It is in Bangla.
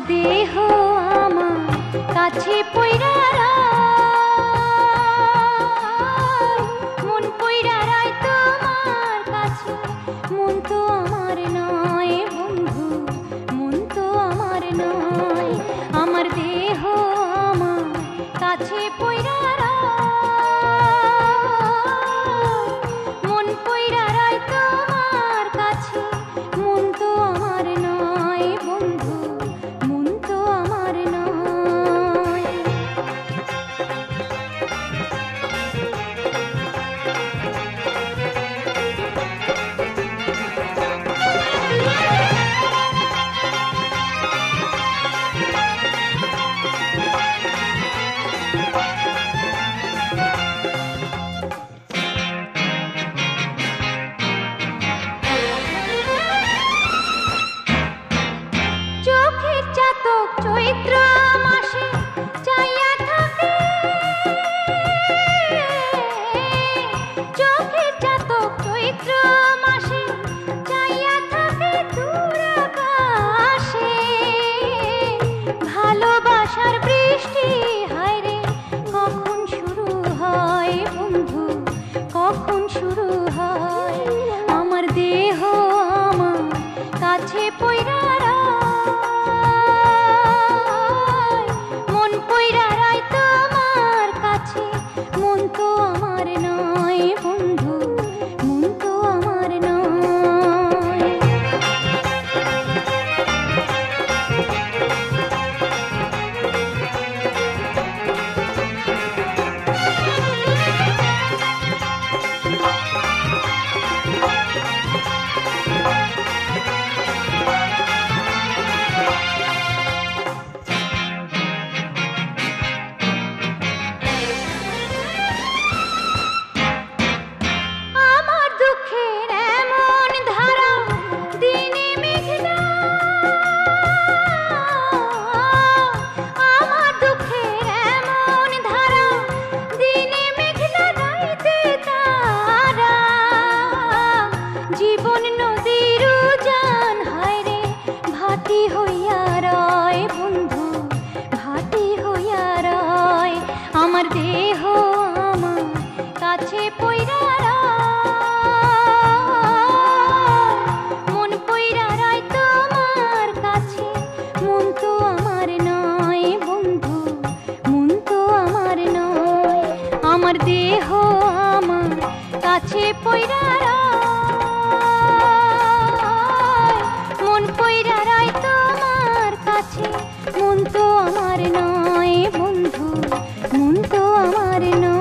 দেহ আমার কাছে পইরা মন পইরা রায় তোমার কাছে, মন তো আমার নয় বন্ধু, মন তো আমার নয়। আমার দেহ আমার কাছে পইরা মন পইরা রায় তোমার কাছে, মন তো আমার নয় বন্ধু, মন তো আমার নয়। চোখের চাতক চৈত্র মাসে চাইয়া থাকে, চোখের চাতক চৈত্র মাসে চাইয়া থাকে দূর আকাশে। ভালোবাসার বৃষ্টি হায়রে কখন শুরু হয় বন্ধু, কখন শুরু হয়। আমার দেহ আমার কাছে পইরা মন পইরা রায় তোমার কাছে, মন তো আমার নয় বন্ধু, মন তো আমার নয়। আমার দুঃখের এমন ধারা দিনে মেঘনা, আমার দুঃখের এমন ধারা দিনে মেঘনা রাইতে তারা। জীবন নদীর উজান হায়রে ভাটি হইয়া রয় বন্ধু, ভাটি হইয়া রয়। আমার দেহ আমার কাছে পইরা মন পইরা রায় তোমার কাছে, মন তো আমার নয় বন্ধু, মন তো আমার নয়। আমার দেহ আমার কাছে পইরা মন পইরা রায় তোমার কাছে, মন তো আমার নয় বন্ধু, মন তো আমার নয়।